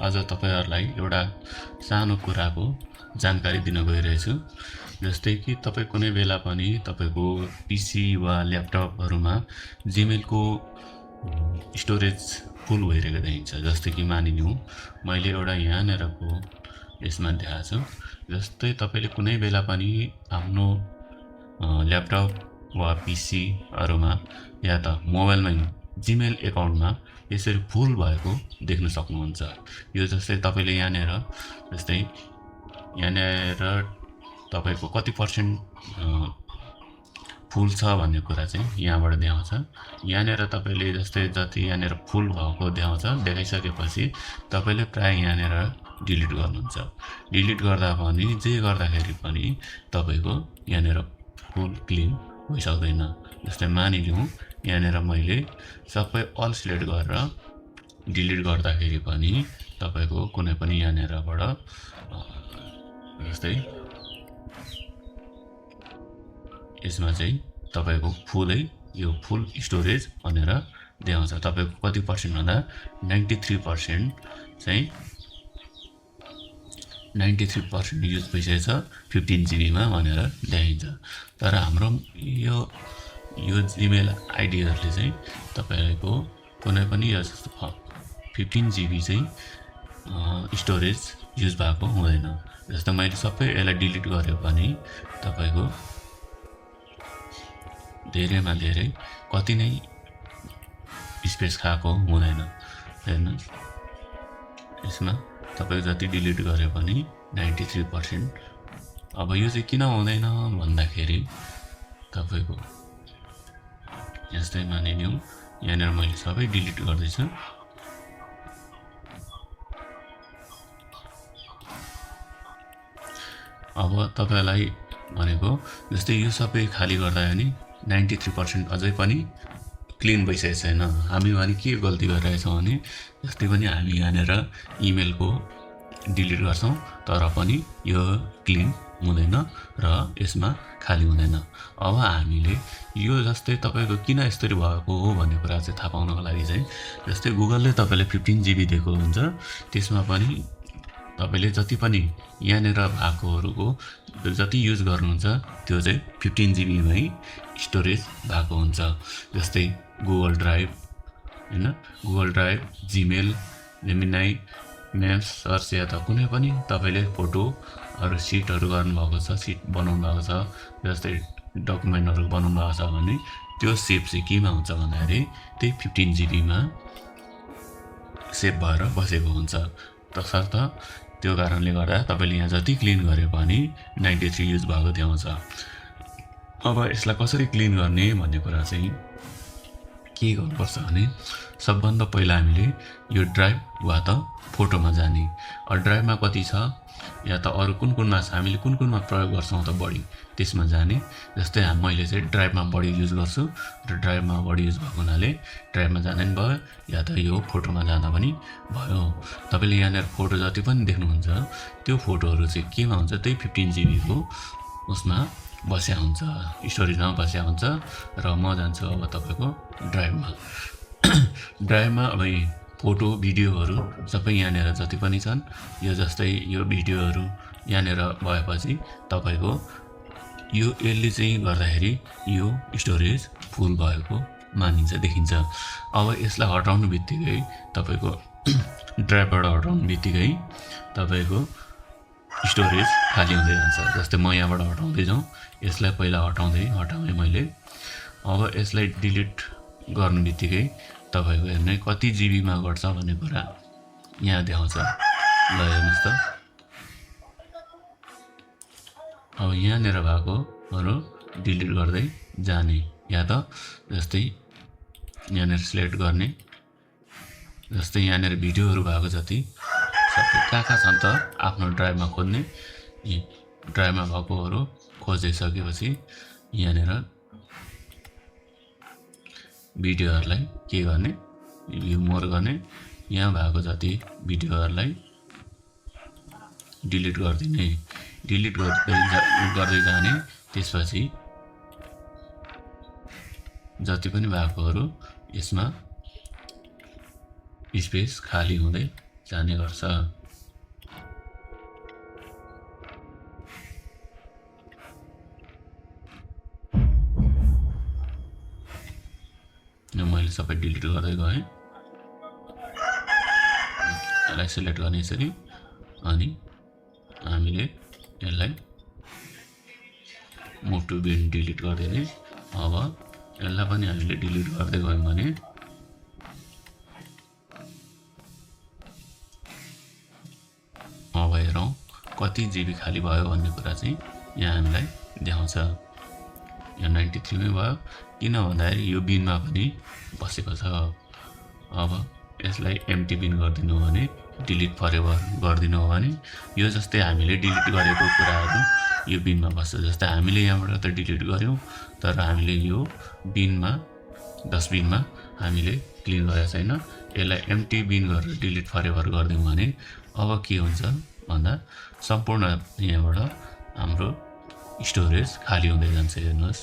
आज तपाईहरुलाई एउटा सानो कुराको जानकारी दिन गइरहेछु। जस्तै कि तपाई कुनै बेला पनि तपाईको पीसी वा ल्यापटपहरुमा जीमेलको स्टोरेज फुल भइरहेको देखिन्छ। जस्तै कि मानिलिउँ मैले एउटा यहाँनेरको यसमा देखाएको छु। जस्तै तपाईले कुनै बेला पनि आफ्नो ल्यापटप वा पीसीहरुमा या त मोबाइलमै जीमेल एकाउन्टमा यसरी फुल भएको देख्न सक्नुहुन्छ। यो जस्तै तपाईले यहाँनेर जस्तै यहाँनेर तपाईको कति पर्सेन्ट फुल छ भन्ने कुरा चाहिँ यहाँबाट देखाउँछ। यहाँनेर तपाईले जस्तै जति यहाँनेर फुल भएको देखाउँछ, देखाइसकेपछि तपाईले प्राय यहाँनेर डिलिट गर्नुहुन्छ। डिलिट गर्दा पनि जे गर्दाखेरि पनि तपाईको यहाँनेर फुल क्लिन भइसक्दैन। जस्तै मानिलिउँ यहाँनेर मैले सबै अल सिलेक्ट गरेर डिलिट गर्दाखेरि पनि तपाईको कुनै पनि यहाँनेरबाट जस्तै यसमा चाहिँ तपाईको फुलै यो फुल स्टोरेज भनेर देखाउँछ। तपाईको कति पर्सेन्ट भन्दा 93% चाहिँ 93% युज भइसकेको छ 15 GB मा भनेर देखाइन्छ। तर हाम्रो यो जीमेल आइडीहरुले चाहिँ तपाईको कुनै पनि यो 15 GB चाहिँ स्टोरेज युज भएको हुँदैन। जस्तै मैले सबै यसलाई डिलिट गरे पनि तपाईको धेरैमा धेरै कति नै स्पेस खाएको हुँदैन। हेर्नुस् यसमा तपाई जति डिलिट गरे पनि 93%। अब यो चाहिँ किन हुँदैन भन्दाखेरि तपाईको जस्तै मानिलिउँ यहाँनेर मैले सबै डिलिट गर्दै छु। अब तपाईलाई भनेको जस्तै यो सबै खाली गर्दा पनि 93% अझै पनि क्लिन भइसकेको छैन। हामी भने के गल्ती गरिरहेछौँ भने जस्तै पनि हामी यहाँनेर इमेलको डिलिट गर्छौं तर पनि यो क्लिन हुँदैन र यसमा खाली हुँदैन। अब हामीले यो जस्तै तपाईको किन यसरी भएको हो भन्ने कुरा चाहिँ थाहा पाउनको लागि चाहिँ जस्तै गुगलले तपाईलाई 15 GB दिएको हुन्छ, त्यसमा पनि तपाईले जति पनि यहाँनेर भएकोहरुको जति युज गर्नुहुन्छ त्यो चाहिँ 15 GB मै स्टोरेज भएको हुन्छ। जस्तै गुगल ड्राइभ हैन, Google drive, Gmail, Gemini, mails, search या त कुनै पनि तपाईले फोटोहरु सिटहरु गर्नुभएको छ, सिट बनाउनु भएको छ, जस्तै डकुमेन्टहरु बनाउनु भएको छ भने त्यो सेभ चाहिँ केमा हुन्छ भन्दाखेरि त्यही 15 GB मा सेभ भएर बसेको हुन्छ। तसर्थ त्यो कारणले गर्दा तपाईले यहाँ जति क्लिन गरे पनि 93 युज भएको देखाउँछ। अब यसलाई कसरी क्लिन गर्ने भन्ने कुरा चाहिँ के गर्नुपर्छ भने सबभन्दा पहिला हामीले यो ड्राइभ वा त फोटोमा जाने। ड्राइभमा कति छ या त अरु कुन-कुनमा छ, हामीले कुन-कुनमा प्रयोग गर्छौं त बढी त्यसमा जाने। जस्तै मैले चाहिँ ड्राइभमा बढी युज गर्छु र ड्राइभमा बढी युज भएको हुनाले ड्राइभमा जाँदा पनि भयो या त यो फोटोमा जाँदा पनि भयो। तपाईले यहाँनेर फोटो जति पनि देख्नुहुन्छ त्यो फोटोहरु चाहिँ केमा हुन्छ त्यही 15 GB को उसमा बस्या हुन्छ, स्टोरेजमा बस्या हुन्छ र म जान्छु अब तपाईको ड्राइभमा। ड्राइभमा अब फोटो भिडियोहरु सबै यहाँनेर जति पनि छन् यो जस्तै यो भिडियोहरु यहाँनेर भएपछि तपाईको यो यसले चाहिँ गर्दाखेरि यो स्टोरेज फुल भएको मानिन्छ, देखिन्छ। अब यसलाई हटाउनु बित्तिकै तपाईको ड्राइभबाट हटाउनु बित्तिकै तपाईको स्टोरेज खाली हुँदै जान्छ। जस्तै म यहाँबाट हटाउँदै जाउँ, यसलाई पहिला हटाउने मैले। अब यसलाई डिलिट गर्नु बित्तिकै तपाईको हेर्नु कति जीबी मा गर्छ भन्ने कुरा यहाँ देखाउँछ। ल हेर्नुस् त अब यहाँनेर भएकोहरु डिलिट गर्दै जाने या त जस्तै यहाँनेर सिलेक्ट गर्ने। जस्तै यहाँनेर भिडियोहरु भएको जति सबै कहाँ छन् त आफ्नो ड्राइभमा खोज्ने। यी ड्राइभमा भएकोहरु खोजिसकेपछि यहाँनेर भिडियोहरुलाई के गर्ने भ्यु मोर गर्ने। यहाँ भएको जति भिडियोहरुलाई डिलिट गर्दिने, डिलिट गर्दै जाने। त्यसपछि जति पनि भएकोहरु यसमा स्पेस खाली हुँदै जाने गर्छ। मैले सबै डिलिट गर्दै गएँ। यसलाई सिलेक्ट गर्ने यसरी, अनि हामीले यसलाई मुभ टु बिन डिलिट गरिदिने। अब यसलाई पनि हामीले डिलिट गर्दै गयौँ भने अब हेरौँ कति जिबी खाली भयो भन्ने कुरा चाहिँ यहाँ हामीलाई देखाउँछ। यो 93 मै भयो, किन भन्दाखेरि यो बिनमा पनि बसेको छ। अब यसलाई एम्प्टी बिन गरिदिनु हो भने, डिलिट फरेभर गरिदिनु हो भने यो जस्तै हामीले डिलिट गरेको कुराहरू यो बिनमा बस्छ। जस्तै हामीले यहाँबाट त डिलिट गऱ्यौँ, तर हामीले यो बिनमा डस्टबिनमा हामीले क्लिन गरेको छैन। यसलाई एम्प्टी बिन गरेर डिलिट फरेभर गरिदिउँ भने अब के हुन्छ भन्दा सम्पूर्ण यहाँबाट हाम्रो स्टोरेज खाली हुँदै जान्छ। हेर्नुहोस्,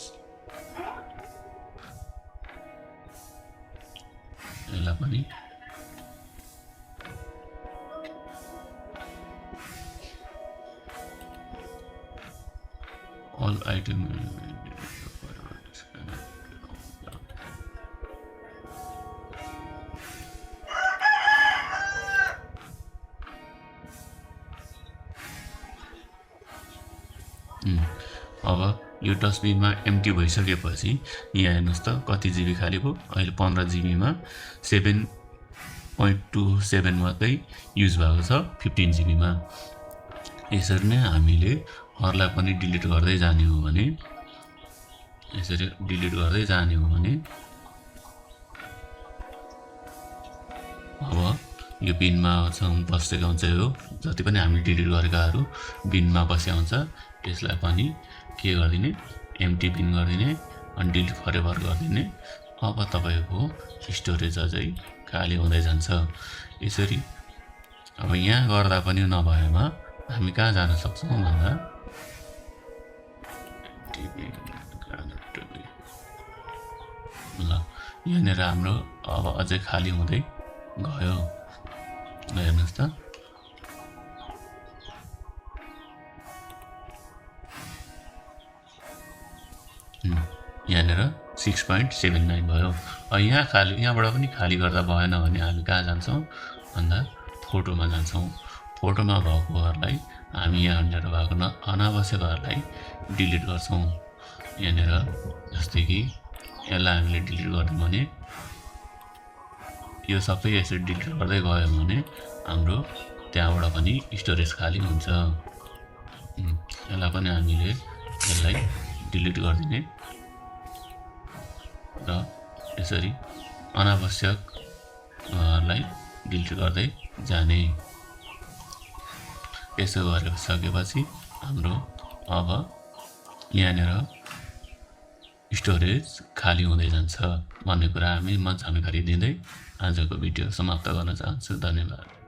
यसलाई पनि all item अब यो डस्टबिनमा एम्प्टी भइसकेपछि यहाँ हेर्नुहोस् त कति जिबी खाली भयो। अहिले 15 जिबीमा 7.27 मात्रै युज भएको छ 15 जिबीमा। यसरी नै हामीले अरूलाई पनि डिलिट गर्दै जाने हो भने, यसरी डिलिट गर्दै जाने हो भने अब यो बिनमा बसेको हुन्छ। यो जति पनि हामीले डिलिट गरेकाहरू बिनमा बसेको हुन्छ। यसलाई पनि के गरिदिने, एम्प्टी बिन गरिदिने अनि डिलिट फरेभर गरिदिने। अब तपाईँको स्टोरेज अझै खाली हुँदै जान्छ। यसरी अब यहाँ गर्दा पनि नभएमा हामी कहाँ जान सक्छौँ भन्दा ल यहाँनिर हाम्रो अब अझै खाली हुँदै गयो। हेर्नुहोस् त यहाँनिर 6.79 भयो। यहाँ खाली, यहाँबाट पनि खाली गर्दा भएन भने हामी कहाँ जान्छौँ भन्दा फोटोमा जान्छौँ। फोटोमा भएकोहरूलाई हामी यहाँनिर भएको अनावश्यकहरूलाई डिलिट गर्छौँ। यहाँनिर जस्तै कि यसलाई हामीले डिलिट गर्यौँ भने, यो सबै यसरी डिलिट गर्दै गयो भने हाम्रो त्यहाँबाट पनि स्टोरेज खाली हुन्छ। यसलाई पनि हामीले यसलाई डिलिट गरिदिने र यसरी अनावश्यकलाई डिलिट गर्दै जाने। यसो गरिसकेपछि हाम्रो अब यहाँनिर स्टोरेज खाली हुँदै जान्छ भन्ने कुरा हामी जानकारी दिँदै आजको भिडियो समाप्त गर्न चाहन्छु। धन्यवाद।